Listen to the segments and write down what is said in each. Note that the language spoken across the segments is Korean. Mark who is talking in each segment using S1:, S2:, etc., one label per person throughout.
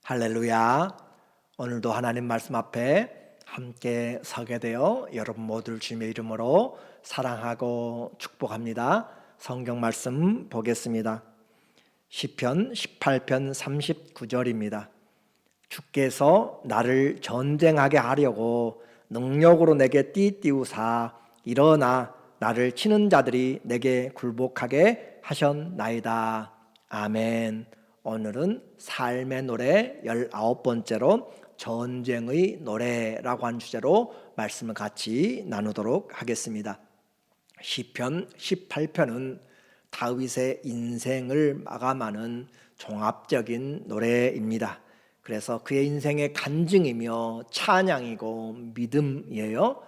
S1: 할렐루야. 오늘도 하나님 말씀 앞에 함께 서게 되어 여러분 모두를 주님의 이름으로 사랑하고 축복합니다. 성경 말씀 보겠습니다. 시편 18편 39절입니다. 주께서 나를 전쟁하게 하려고 능력으로 내게 띠띠우사 일어나 나를 치는 자들이 내게 굴복하게 하셨나이다. 아멘. 오늘은 삶의 노래 19번째로 전쟁의 노래라고 하는 주제로 말씀을 같이 나누도록 하겠습니다. 시편 18편은 다윗의 인생을 마감하는 종합적인 노래입니다. 그래서 그의 인생의 간증이며 찬양이고 믿음이에요.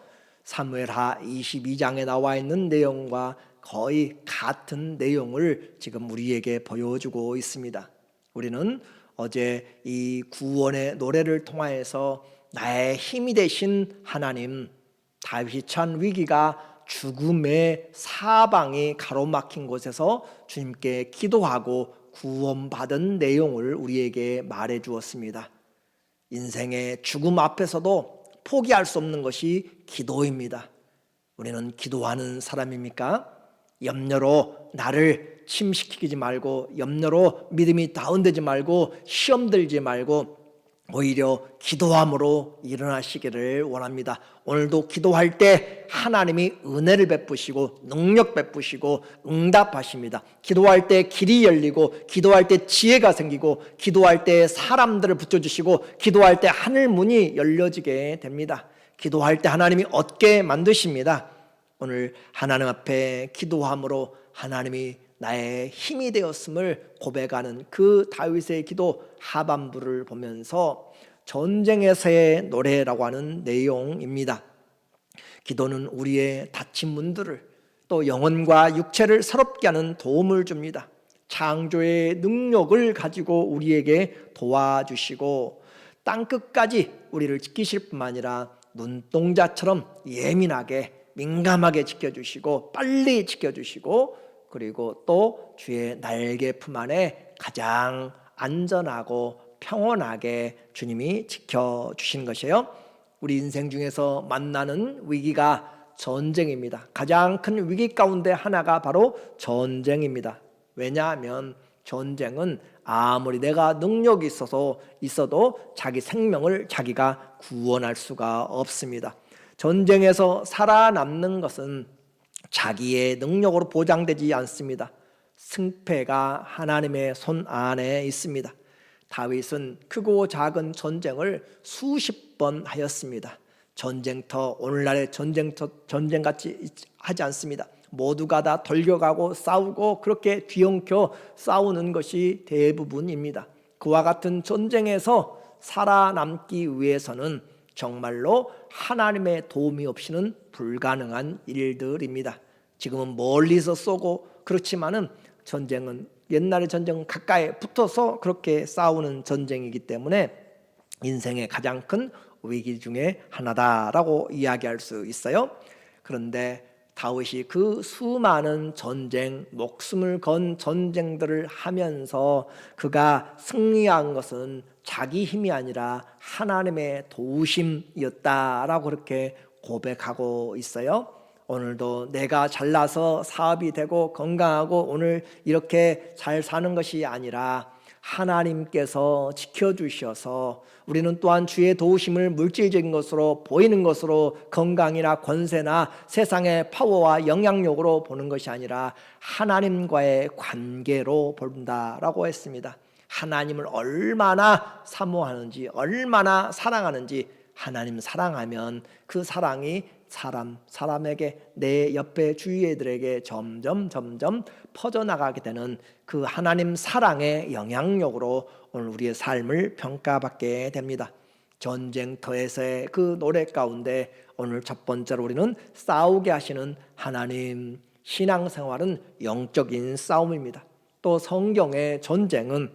S1: 사무엘하 22장에 나와 있는 내용과 거의 같은 내용을 지금 우리에게 보여주고 있습니다. 우리는 어제 이 구원의 노래를 통하여서 나의 힘이 되신 하나님, 다윗이 처한 위기가 죽음의 사방이 가로막힌 곳에서 주님께 기도하고 구원받은 내용을 우리에게 말해 주었습니다. 인생의 죽음 앞에서도 포기할 수 없는 것이 기도입니다. 우리는 기도하는 사람입니까? 염려로 나를 침식시키지 말고, 염려로 믿음이 다운되지 말고, 시험 들지 말고 오히려 기도함으로 일어나시기를 원합니다. 오늘도 기도할 때 하나님이 은혜를 베푸시고 능력 베푸시고 응답하십니다. 기도할 때 길이 열리고, 기도할 때 지혜가 생기고, 기도할 때 사람들을 붙여주시고, 기도할 때 하늘 문이 열려지게 됩니다. 기도할 때 하나님이 얻게 만드십니다. 오늘 하나님 앞에 기도함으로 하나님이 나의 힘이 되었음을 고백하는 그 다윗의 기도 하반부를 보면서 전쟁에서의 노래라고 하는 내용입니다. 기도는 우리의 닫힌 문들을, 또 영혼과 육체를 새롭게 하는 도움을 줍니다. 창조의 능력을 가지고 우리에게 도와주시고 땅끝까지 우리를 지키실 뿐만 아니라 눈동자처럼 예민하게 민감하게 지켜주시고 빨리 지켜주시고, 그리고 또 주의 날개 품 안에 가장 안전하고 평온하게 주님이 지켜주신 것이에요. 우리 인생 중에서 만나는 위기가 전쟁입니다. 가장 큰 위기 가운데 하나가 바로 전쟁입니다. 왜냐하면 전쟁은 아무리 내가 능력이 있어도 자기 생명을 자기가 구원할 수가 없습니다. 전쟁에서 살아남는 것은 자기의 능력으로 보장되지 않습니다. 승패가 하나님의 손 안에 있습니다. 다윗은 크고 작은 전쟁을 수십 번 하였습니다. 전쟁터, 오늘날의 전쟁같이 하지 않습니다. 모두가 다 돌려가고 싸우고 그렇게 뒤엉켜 싸우는 것이 대부분입니다. 그와 같은 전쟁에서 살아남기 위해서는 정말로 하나님의 도움이 없이는 불가능한 일들입니다. 지금은 멀리서 쏘고 그렇지만은 전쟁은, 옛날의 전쟁은 가까이 붙어서 그렇게 싸우는 전쟁이기 때문에 인생의 가장 큰 위기 중에 하나다라고 이야기할 수 있어요. 그런데 다윗이 그 수많은 전쟁, 목숨을 건 전쟁들을 하면서 그가 승리한 것은 자기 힘이 아니라 하나님의 도우심이었다라고 그렇게 고백하고 있어요. 오늘도 내가 잘나서 사업이 되고 건강하고 오늘 이렇게 잘 사는 것이 아니라 하나님께서 지켜주셔서, 우리는 또한 주의 도우심을 물질적인 것으로, 보이는 것으로, 건강이나 권세나 세상의 파워와 영향력으로 보는 것이 아니라 하나님과의 관계로 본다라고 했습니다. 하나님을 얼마나 사모하는지, 얼마나 사랑하는지, 하나님 사랑하면 그 사랑이 사람에게, 내 옆에 주위들에게 점점 퍼져나가게 되는 그 하나님 사랑의 영향력으로 오늘 우리의 삶을 평가받게 됩니다. 전쟁터에서의 그 노래 가운데 오늘 첫 번째로 우리는 싸우게 하시는 하나님, 신앙생활은 영적인 싸움입니다. 또 성경의 전쟁은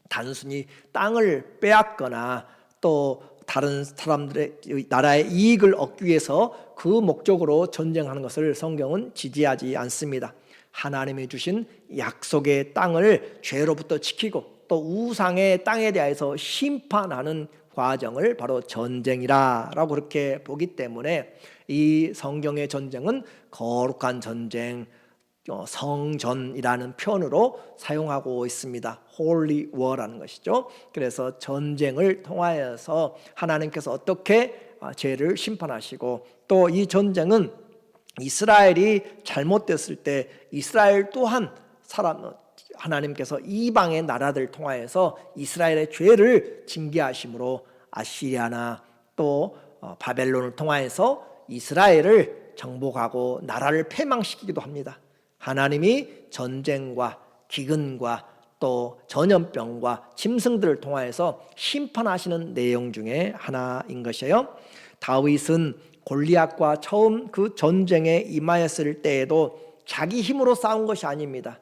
S1: 단순히 땅을 빼앗거나 또 다른 사람들의 나라의 이익을 얻기 위해서 그 목적으로 전쟁하는 것을 성경은 지지하지 않습니다. 하나님이 주신 약속의 땅을 죄로부터 지키고 또 우상의 땅에 대해서 심판하는 과정을 바로 전쟁이라고 그렇게 보기 때문에 이 성경의 전쟁은 거룩한 전쟁, 성전이라는 표현으로 사용하고 있습니다. Holy War라는 것이죠. 그래서 전쟁을 통하여서 하나님께서 어떻게 죄를 심판하시고, 또 이 전쟁은 이스라엘이 잘못됐을 때 이스라엘 또한 하나님께서 이방의 나라들을 통하여서 이스라엘의 죄를 징계하심으로 아시리아나 또 바벨론을 통하여서 이스라엘을 정복하고 나라를 패망시키기도 합니다. 하나님이 전쟁과 기근과 또 전염병과 짐승들을 통하여서 심판하시는 내용 중에 하나인 것이에요. 다윗은 골리앗과 처음 그 전쟁에 임하였을 때에도 자기 힘으로 싸운 것이 아닙니다.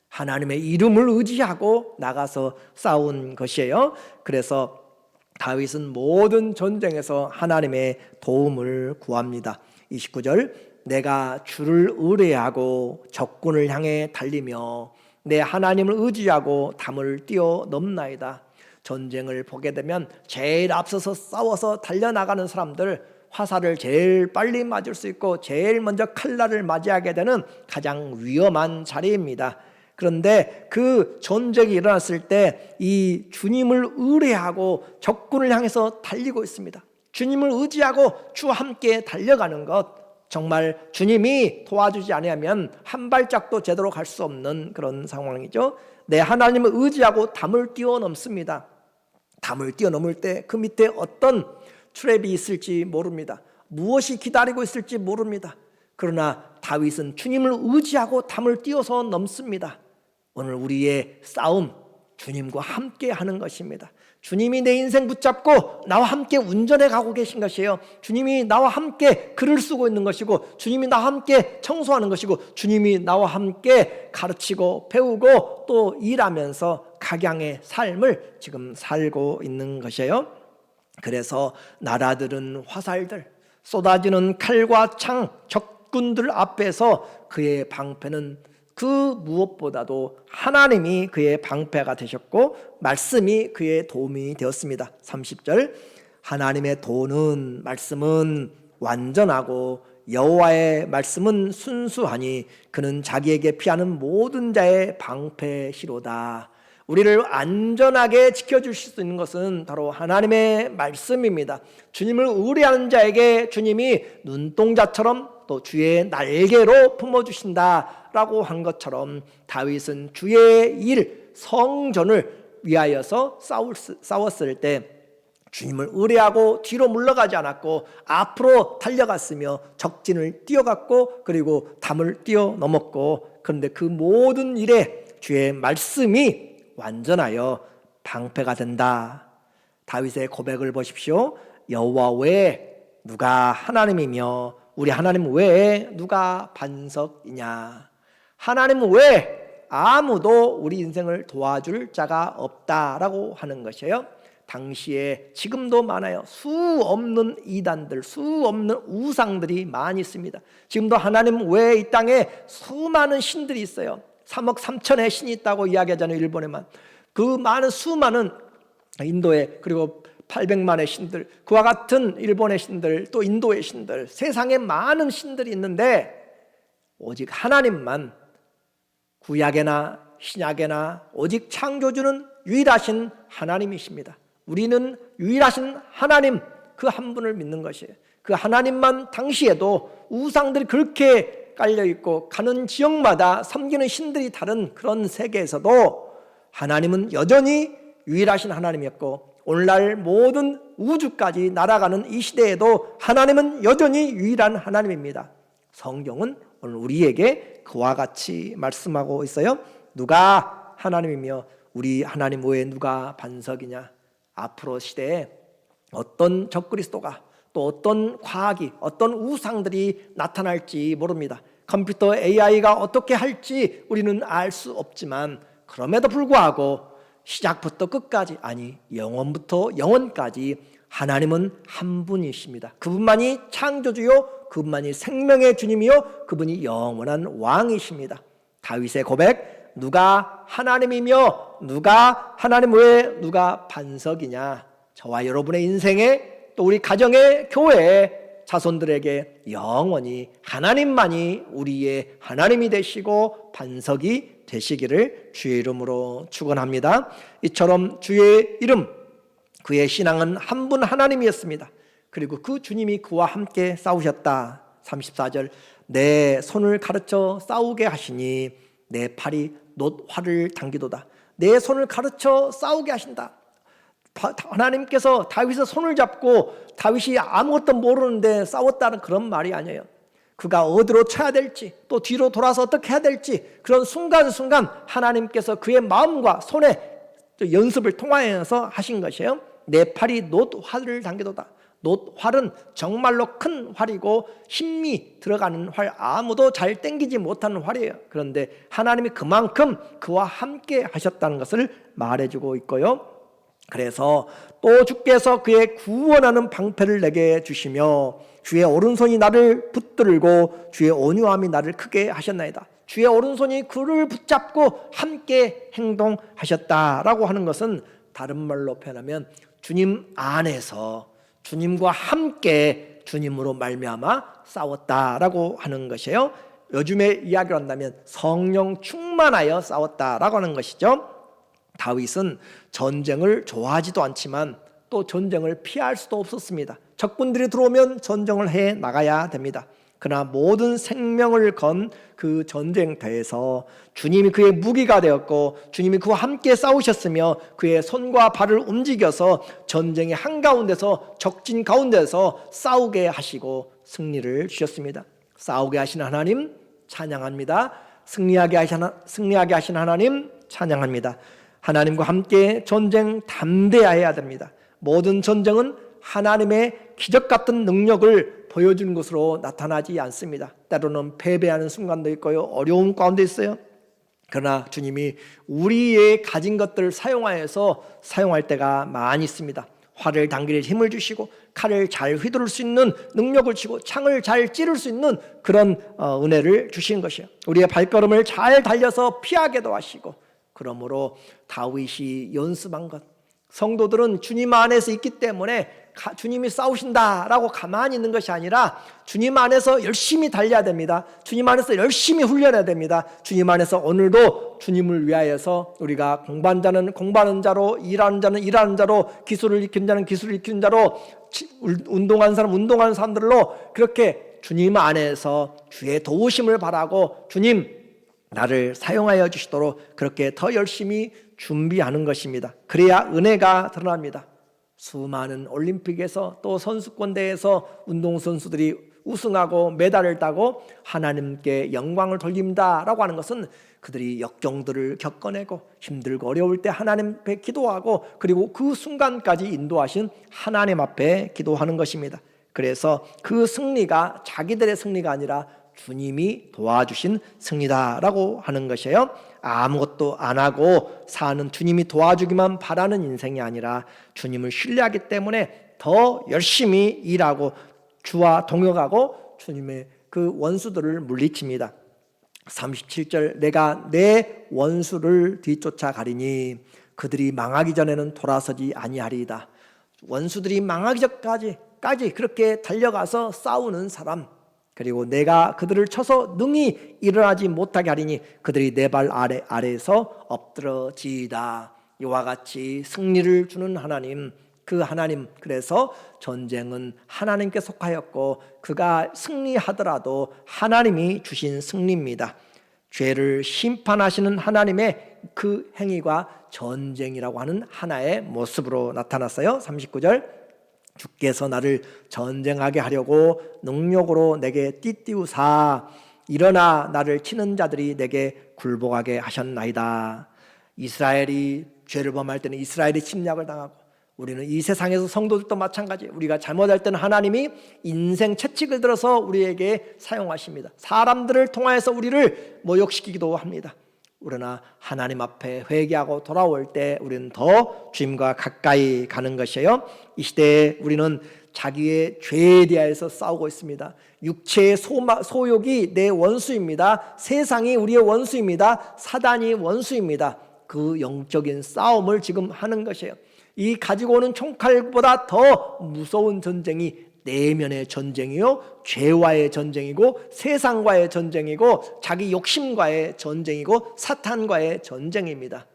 S1: 하나님의 이름을 의지하고 나가서 싸운 것이에요. 그래서 다윗은 모든 전쟁에서 하나님의 도움을 구합니다. 29절, 내가 주를 의뢰하고 적군을 향해 달리며 내 하나님을 의지하고 담을 뛰어넘나이다. 전쟁을 보게 되면 제일 앞서서 싸워서 달려나가는 사람들, 화살을 제일 빨리 맞을 수 있고 제일 먼저 칼날을 맞이하게 되는 가장 위험한 자리입니다. 그런데 그 전쟁이 일어났을 때 이 주님을 의뢰하고 적군을 향해서 달리고 있습니다. 주님을 의지하고 주와 함께 달려가는 것, 정말 주님이 도와주지 않으면 한 발짝도 제대로 갈 수 없는 그런 상황이죠. 내 하나님을 의지하고 담을 뛰어넘습니다. 담을 뛰어넘을 때 그 밑에 어떤 트랩이 있을지 모릅니다. 무엇이 기다리고 있을지 모릅니다. 그러나 다윗은 주님을 의지하고 담을 뛰어서 넘습니다. 오늘 우리의 싸움, 주님과 함께 하는 것입니다. 주님이 내 인생 붙잡고 나와 함께 운전해 가고 계신 것이에요. 주님이 나와 함께 글을 쓰고 있는 것이고, 주님이 나와 함께 청소하는 것이고, 주님이 나와 함께 가르치고 배우고 또 일하면서 각양의 삶을 지금 살고 있는 것이에요. 그래서 나라들은 화살들, 쏟아지는 칼과 창, 적군들 앞에서 그의 방패는 그 무엇보다도 하나님이 그의 방패가 되셨고 말씀이 그의 도움이 되었습니다. 30절, 하나님의 도는 말씀은 완전하고 여호와의 말씀은 순수하니 그는 자기에게 피하는 모든 자의 방패시로다. 우리를 안전하게 지켜주실 수 있는 것은 바로 하나님의 말씀입니다. 주님을 의뢰하는 자에게 주님이 눈동자처럼 또 주의 날개로 품어주신다라고 한 것처럼 다윗은 주의 일, 성전을 위하여서 싸웠을 때 주님을 의뢰하고 뒤로 물러가지 않았고 앞으로 달려갔으며 적진을 뛰어갔고 그리고 담을 뛰어넘었고, 그런데 그 모든 일에 주의 말씀이 완전하여 방패가 된다. 다윗의 고백을 보십시오. 여호와 외에 누가 하나님이며 우리 하나님 외에 누가 반석이냐. 하나님 외에 아무도 우리 인생을 도와줄 자가 없다라고 하는 것이에요. 당시에 지금도 많아요. 수 없는 이단들, 수 없는 우상들이 많이 있습니다. 지금도 하나님 외에 이 땅에 수많은 신들이 있어요. 3억 3천의 신이 있다고 이야기하잖아요. 일본에만. 그 많은 수많은 인도에, 그리고 800만의 신들, 그와 같은 일본의 신들, 또 인도의 신들, 세상에 많은 신들이 있는데 오직 하나님만, 구약에나 신약에나 오직 창조주는 유일하신 하나님이십니다. 우리는 유일하신 하나님, 그 한 분을 믿는 것이에요. 그 하나님만, 당시에도 우상들이 그렇게 깔려있고 가는 지역마다 섬기는 신들이 다른 그런 세계에서도 하나님은 여전히 유일하신 하나님이었고, 오늘날 모든 우주까지 날아가는 이 시대에도 하나님은 여전히 유일한 하나님입니다. 성경은 오늘 우리에게 그와 같이 말씀하고 있어요. 누가 하나님이며 우리 하나님 외에 누가 반석이냐. 앞으로 시대에 어떤 적그리스도가, 또 어떤 과학이, 어떤 우상들이 나타날지 모릅니다. 컴퓨터 AI가 어떻게 할지 우리는 알 수 없지만, 그럼에도 불구하고 시작부터 끝까지, 아니 영원부터 영원까지 하나님은 한 분이십니다. 그분만이 창조주요, 그분만이 생명의 주님이요, 그분이 영원한 왕이십니다. 다윗의 고백, 누가 하나님이며 누가 하나님 외에 누가 반석이냐. 저와 여러분의 인생에 또 우리 가정의 교회에 자손들에게 영원히 하나님만이 우리의 하나님이 되시고 반석이 되시기를 주의 이름으로 축원합니다. 이처럼 주의 이름, 그의 신앙은 한 분 하나님이었습니다. 그리고 그 주님이 그와 함께 싸우셨다. 34절, 내 손을 가르쳐 싸우게 하시니 내 팔이 놋 활을 당기도다. 내 손을 가르쳐 싸우게 하신다. 하나님께서 다윗의 손을 잡고 다윗이 아무것도 모르는데 싸웠다는 그런 말이 아니에요. 그가 어디로 쳐야 될지 또 뒤로 돌아서 어떻게 해야 될지 그런 순간순간 하나님께서 그의 마음과 손에 연습을 통하여서 하신 것이에요. 내 팔이 놋 활을 당기도다. 놋 활은 정말로 큰 활이고 힘이 들어가는 활, 아무도 잘 당기지 못하는 활이에요. 그런데 하나님이 그만큼 그와 함께 하셨다는 것을 말해주고 있고요. 그래서 또 주께서 그의 구원하는 방패를 내게 주시며 주의 오른손이 나를 붙들고 주의 온유함이 나를 크게 하셨나이다. 주의 오른손이 그를 붙잡고 함께 행동하셨다라고 하는 것은 다른 말로 표현하면 주님 안에서 주님과 함께 주님으로 말미암아 싸웠다라고 하는 것이에요. 요즘에 이야기를 한다면 성령 충만하여 싸웠다라고 하는 것이죠. 다윗은 전쟁을 좋아하지도 않지만 또 전쟁을 피할 수도 없었습니다. 적군들이 들어오면 전쟁을 해 나가야 됩니다. 그러나 모든 생명을 건 그 전쟁터에서 주님이 그의 무기가 되었고 주님이 그와 함께 싸우셨으며 그의 손과 발을 움직여서 전쟁의 한가운데서 적진 가운데서 싸우게 하시고 승리를 주셨습니다. 싸우게 하신 하나님 찬양합니다. 승리하게 하신 하나님 찬양합니다. 하나님과 함께 전쟁 담대해야 됩니다. 모든 전쟁은 하나님의 기적 같은 능력을 보여주는 것으로 나타나지 않습니다. 때로는 패배하는 순간도 있고요. 어려움 가운데 있어요. 그러나 주님이 우리의 가진 것들을 사용할 때가 많이 있습니다. 활을 당길 힘을 주시고 칼을 잘 휘두를 수 있는 능력을 주시고 창을 잘 찌를 수 있는 그런 은혜를 주신 것이에요. 우리의 발걸음을 잘 달려서 피하게도 하시고 그러므로 다윗이 연습한 것, 성도들은 주님 안에서 있기 때문에 주님이 싸우신다라고 가만히 있는 것이 아니라 주님 안에서 열심히 달려야 됩니다. 주님 안에서 열심히 훈련해야 됩니다. 주님 안에서 오늘도 주님을 위하여서 우리가 공부하는 자는 공부하는 자로, 일하는 자는 일하는 자로, 기술을 익히는 자는 기술을 익히는 자로, 운동하는 사람 운동하는 사람들로 그렇게 주님 안에서 주의 도우심을 바라고 주님 나를 사용하여 주시도록 그렇게 더 열심히 준비하는 것입니다. 그래야 은혜가 드러납니다. 수많은 올림픽에서 또 선수권대회에서 운동선수들이 우승하고 메달을 따고 하나님께 영광을 돌립니다라고 하는 것은 그들이 역경들을 겪어내고 힘들고 어려울 때 하나님 앞에 기도하고 그리고 그 순간까지 인도하신 하나님 앞에 기도하는 것입니다. 그래서 그 승리가 자기들의 승리가 아니라 주님이 도와주신 승리다라고 하는 것이에요. 아무것도 안 하고 사는 주님이 도와주기만 바라는 인생이 아니라 주님을 신뢰하기 때문에 더 열심히 일하고 주와 동역하고 주님의 그 원수들을 물리칩니다. 37절 내가 내 원수를 뒤쫓아 가리니 그들이 망하기 전에는 돌아서지 아니하리이다. 원수들이 망하기 전까지 그렇게 달려가서 싸우는 사람, 그리고 내가 그들을 쳐서 능히 일어나지 못하게 하리니 그들이 내 발 아래에서 엎드러지이다. 이와 같이 승리를 주는 하나님, 그 하나님, 그래서 전쟁은 하나님께 속하였고 그가 승리하더라도 하나님이 주신 승리입니다. 죄를 심판하시는 하나님의 그 행위가 전쟁이라고 하는 하나의 모습으로 나타났어요. 39절 주께서 나를 전쟁하게 하려고 능력으로 내게 띠띠우사 일어나 나를 치는 자들이 내게 굴복하게 하셨나이다. 이스라엘이 죄를 범할 때는 이스라엘이 침략을 당하고 우리는 이 세상에서 성도들도 마찬가지, 우리가 잘못할 때는 하나님이 인생 채찍을 들어서 우리에게 사용하십니다. 사람들을 통하여서 우리를 모욕시키기도 합니다. 그러나 하나님 앞에 회개하고 돌아올 때 우리는 더 주님과 가까이 가는 것이에요. 이 시대에 우리는 자기의 죄에 대해서 싸우고 있습니다. 육체의 소욕이 내 원수입니다. 세상이 우리의 원수입니다. 사단이 원수입니다. 그 영적인 싸움을 지금 하는 것이에요. 이 가지고 오는 총칼보다 더 무서운 전쟁이 내면의 전쟁이요, 죄와의 전쟁이고, 세상과의 전쟁이고, 자기 욕심과의 전쟁이고, 사탄과의 전쟁입니다.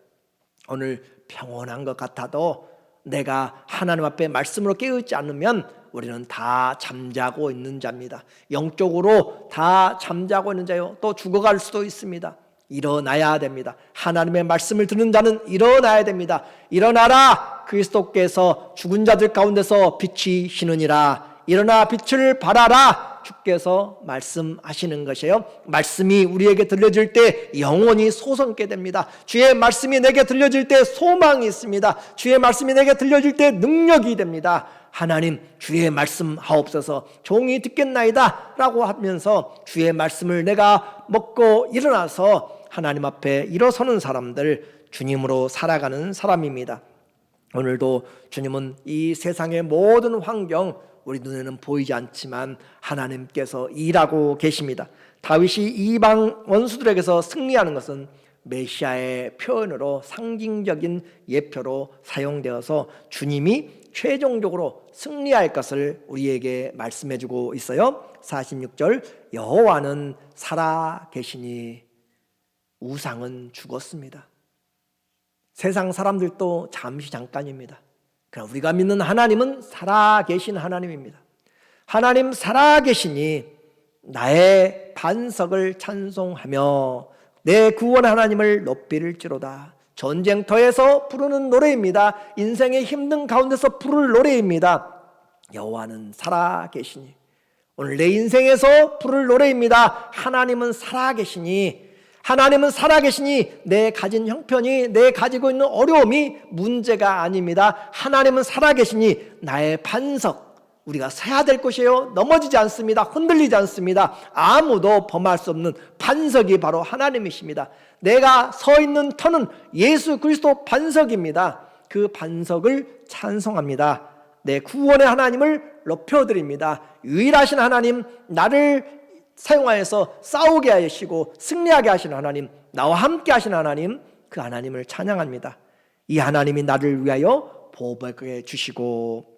S1: 오늘 평온한 것 같아도 내가 하나님 앞에 말씀으로 깨어있지 않으면 우리는 다 잠자고 있는 자입니다. 영적으로 다 잠자고 있는 자요, 또 죽어갈 수도 있습니다. 일어나야 됩니다. 하나님의 말씀을 듣는 자는 일어나야 됩니다. 일어나라, 그리스도께서 죽은 자들 가운데서 빛이시느니라. 일어나 빛을 발하라, 주께서 말씀하시는 것이에요. 말씀이 우리에게 들려질 때 영혼이 솟게 됩니다. 주의 말씀이 내게 들려질 때 소망이 있습니다. 주의 말씀이 내게 들려질 때 능력이 됩니다. 하나님, 주의 말씀 하옵소서, 종이 듣겠나이다 라고 하면서 주의 말씀을 내가 먹고 일어나서 하나님 앞에 일어서는 사람들, 주님으로 살아가는 사람입니다. 오늘도 주님은 이 세상의 모든 환경, 우리 눈에는 보이지 않지만 하나님께서 일하고 계십니다. 다윗이 이방 원수들에게서 승리하는 것은 메시아의 표현으로, 상징적인 예표로 사용되어서 주님이 최종적으로 승리할 것을 우리에게 말씀해주고 있어요. 46절, 여호와는 살아 계시니 우상은 죽었습니다. 세상 사람들도 잠시 잠깐입니다. 그러나 우리가 믿는 하나님은 살아계신 하나님입니다. 하나님 살아계시니 나의 반석을 찬송하며 내 구원 하나님을 높이릴지로다. 전쟁터에서 부르는 노래입니다. 인생의 힘든 가운데서 부를 노래입니다. 여호와는 살아계시니, 오늘 내 인생에서 부를 노래입니다. 하나님은 살아계시니, 하나님은 살아계시니 내 가진 형편이, 내 가지고 있는 어려움이 문제가 아닙니다. 하나님은 살아계시니 나의 반석, 우리가 서야 될 곳이에요. 넘어지지 않습니다. 흔들리지 않습니다. 아무도 범할 수 없는 반석이 바로 하나님이십니다. 내가 서 있는 터는 예수 그리스도 반석입니다. 그 반석을 찬송합니다. 내 구원의 하나님을 높여드립니다. 유일하신 하나님, 나를 사용하여서 싸우게 하시고 승리하게 하시는 하나님, 나와 함께 하시는 하나님, 그 하나님을 찬양합니다. 이 하나님이 나를 위하여 보복해 주시고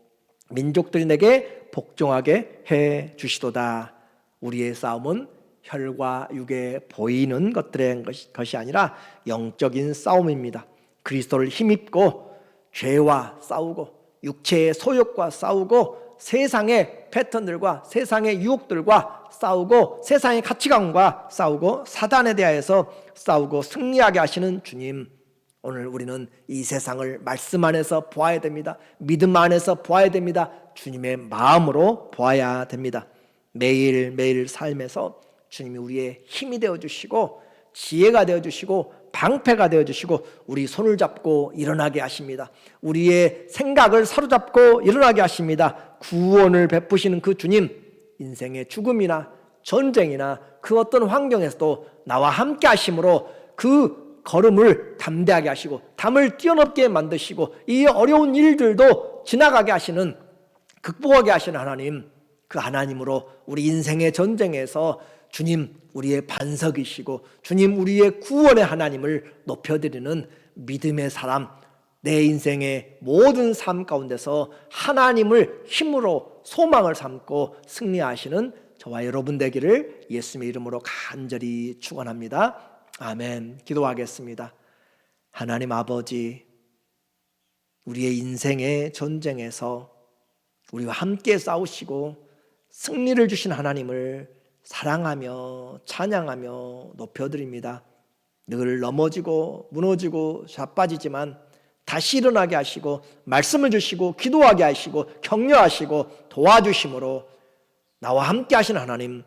S1: 민족들이 내게 복종하게 해 주시도다. 우리의 싸움은 혈과 육에 보이는 것들의 것이 아니라 영적인 싸움입니다. 그리스도를 힘입고 죄와 싸우고 육체의 소욕과 싸우고 세상의 패턴들과 세상의 유혹들과 싸우고 세상의 가치관과 싸우고 사단에 대하여서 싸우고 승리하게 하시는 주님, 오늘 우리는 이 세상을 말씀 안에서 보아야 됩니다. 믿음 안에서 보아야 됩니다. 주님의 마음으로 보아야 됩니다. 매일매일 삶에서 주님이 우리의 힘이 되어주시고 지혜가 되어주시고 방패가 되어주시고 우리 손을 잡고 일어나게 하십니다. 우리의 생각을 사로잡고 일어나게 하십니다. 구원을 베푸시는 그 주님, 인생의 죽음이나 전쟁이나 그 어떤 환경에서도 나와 함께 하심으로 그 걸음을 담대하게 하시고 담을 뛰어넘게 만드시고 이 어려운 일들도 지나가게 하시는, 극복하게 하시는 하나님, 그 하나님으로 우리 인생의 전쟁에서 주님 우리의 반석이시고 주님 우리의 구원의 하나님을 높여드리는 믿음의 사람, 내 인생의 모든 삶 가운데서 하나님을 힘으로 소망을 삼고 승리하시는 저와 여러분 되기를 예수님의 이름으로 간절히 축원합니다. 아멘. 기도하겠습니다. 하나님 아버지, 우리의 인생의 전쟁에서 우리와 함께 싸우시고 승리를 주신 하나님을 사랑하며 찬양하며 높여드립니다. 늘 넘어지고 무너지고 자빠지지만 다시 일어나게 하시고 말씀을 주시고 기도하게 하시고 격려하시고 도와주심으로 나와 함께 하신 하나님,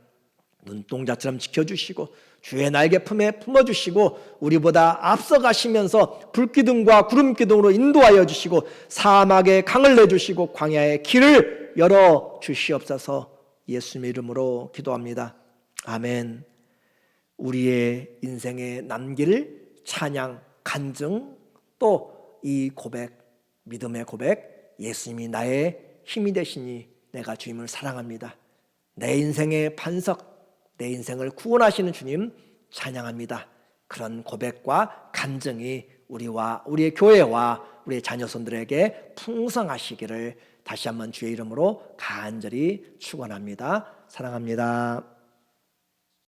S1: 눈동자처럼 지켜주시고 주의 날개 품에 품어주시고 우리보다 앞서가시면서 불기둥과 구름기둥으로 인도하여 주시고 사막에 강을 내주시고 광야에 길을 열어주시옵소서. 예수님의 이름으로 기도합니다. 아멘. 우리의 인생에 남길 찬양, 간증, 또 이 고백, 믿음의 고백, 예수님이 나의 힘이 되시니 내가 주님을 사랑합니다. 내 인생의 반석, 내 인생을 구원하시는 주님 찬양합니다. 그런 고백과 간증이 우리와 우리의 교회와 우리의 자녀손들에게 풍성하시기를 다시 한번 주의 이름으로 간절히 축원합니다. 사랑합니다.